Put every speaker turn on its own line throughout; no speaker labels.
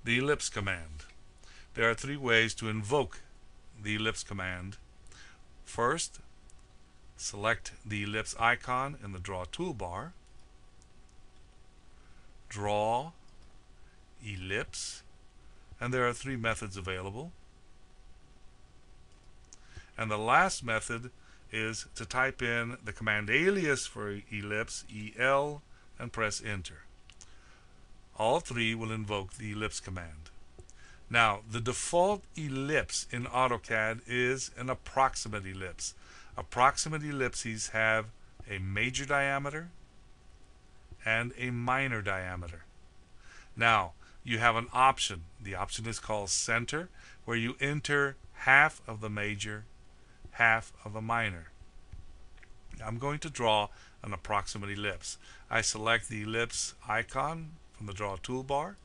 The ellipse command. There are three ways to invoke the ellipse command. First, select the ellipse icon in the Draw toolbar. Draw, ellipse, and there are three methods available. And the last method is to type in the command alias for ellipse, EL, and press enter. All three will invoke the ellipse command. Now, the default ellipse in AutoCAD is an approximate ellipse. Approximate ellipses have a major diameter and a minor diameter. Now, you have an option. The option is called center, where you enter half of the major, half of the minor. I'm going to draw an approximate ellipse. I select the ellipse icon from the Draw toolbar.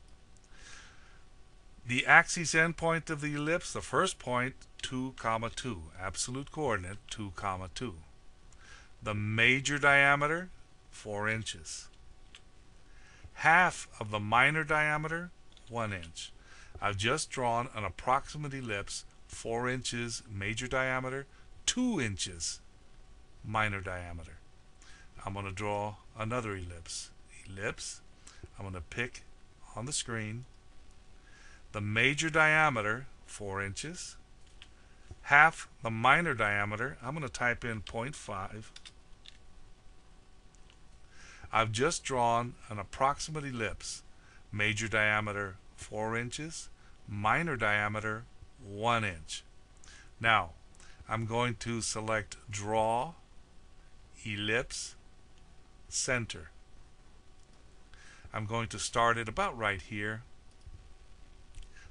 The axis endpoint of the ellipse, the first point, 2, 2, absolute coordinate 2, 2. The major diameter, 4 inches. Half of the minor diameter, 1 inch. I've just drawn an approximate ellipse, 4 inches major diameter, 2 inches minor diameter. I'm going to draw another ellipse. Ellipse. I'm going to pick on the screen the major diameter, 4 inches. Half the minor diameter, I'm going to type in 0.5. I've just drawn an approximate ellipse. Major diameter, 4 inches. Minor diameter, 1 inch. Now, I'm going to select Draw, Ellipse, Center. I'm going to start it about right here.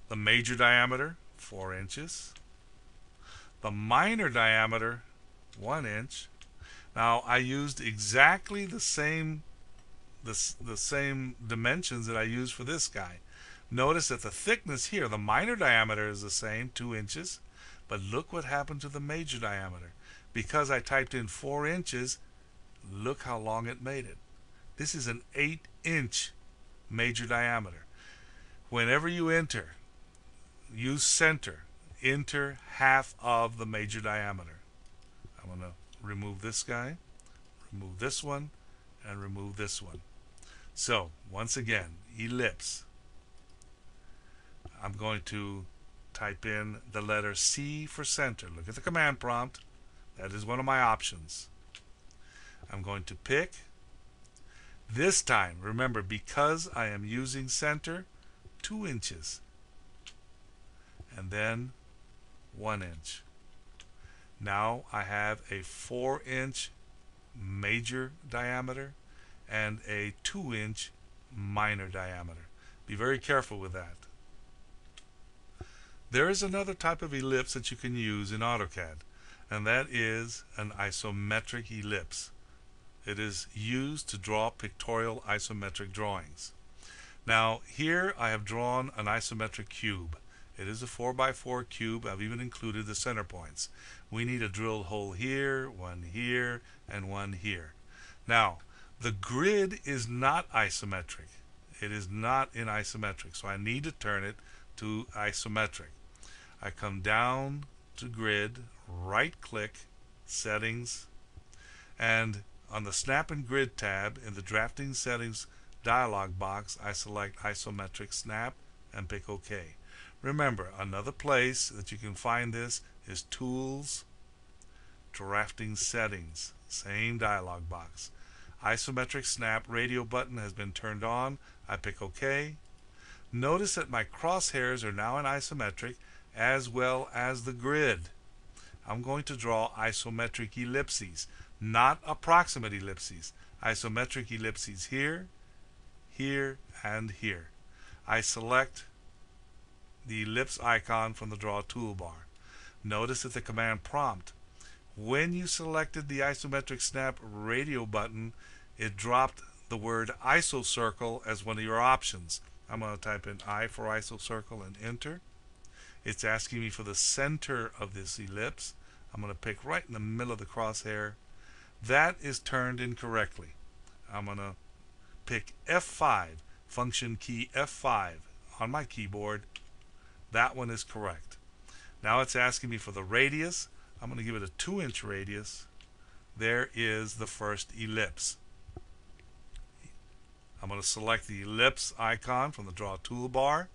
The major diameter, 4 inches. The minor diameter, 1 inch. Now, I used exactly the same dimensions that I used for this guy. Notice that the thickness here, the minor diameter is the same, 2 inches. But look what happened to the major diameter. Because I typed in 4 inches, look how long it made it. This is an 8-inch major diameter. Whenever you enter, use center. Enter half of the major diameter. I'm going to remove this guy, remove this one, and remove this one. So, once again, ellipse. I'm going to type in the letter C for center. Look at the command prompt. That is one of my options. I'm going to pick. This time, remember, because I am using center, 2 inches. And then 1 inch. Now I have a 4-inch major diameter and a 2-inch minor diameter. Be very careful with that. There is another type of ellipse that you can use in AutoCAD, and that is an isometric ellipse. It is used to draw pictorial isometric drawings. Now, here I have drawn an isometric cube. It is a 4x4 cube. I've even included the center points. We need a drilled hole here, one here, and one here. Now, the grid is not isometric. It is not in isometric, so I need to turn it to isometric. I come down to Grid, right-click, Settings, and on the Snap and Grid tab in the Drafting Settings dialog box, I select Isometric Snap and pick OK. Remember, another place that you can find this is Tools, Drafting Settings, same dialog box. Isometric Snap radio button has been turned on. I pick OK. Notice that my crosshairs are now in isometric as well as the grid. I'm going to draw isometric ellipses, not approximate ellipses. Isometric ellipses here, here, and here. I select the ellipse icon from the Draw toolbar. Notice that the command prompt, when you selected the Isometric Snap radio button, it dropped the word isocircle as one of your options. I'm going to type in I for isocircle and enter. It's asking me for the center of this ellipse. I'm going to pick right in the middle of the crosshair. That is turned incorrectly. I'm going to pick F5, function key F5 on my keyboard. That one is correct. Now it's asking me for the radius. I'm going to give it a 2-inch radius. There is the first ellipse. I'm going to select the ellipse icon from the draw toolbar.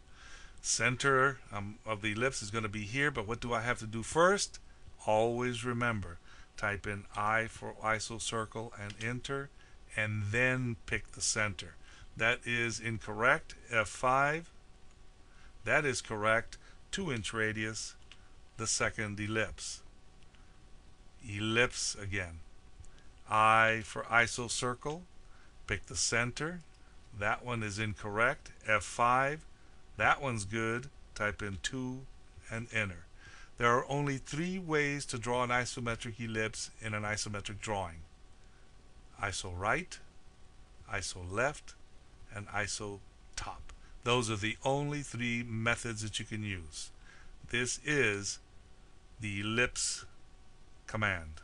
Center of the ellipse is going to be here, but what do I have to do first? Always remember, type in I for iso circle and enter, and then pick the center. That is incorrect. F5. That is correct. 2-inch radius, the second ellipse. Ellipse again. I for iso circle, pick the center. That one is incorrect. F5. That one's good. Type in 2 and enter. There are only 3 ways to draw an isometric ellipse in an isometric drawing. Iso right, iso left, and iso top. Those are the only 3 methods that you can use. This is the ellipse command.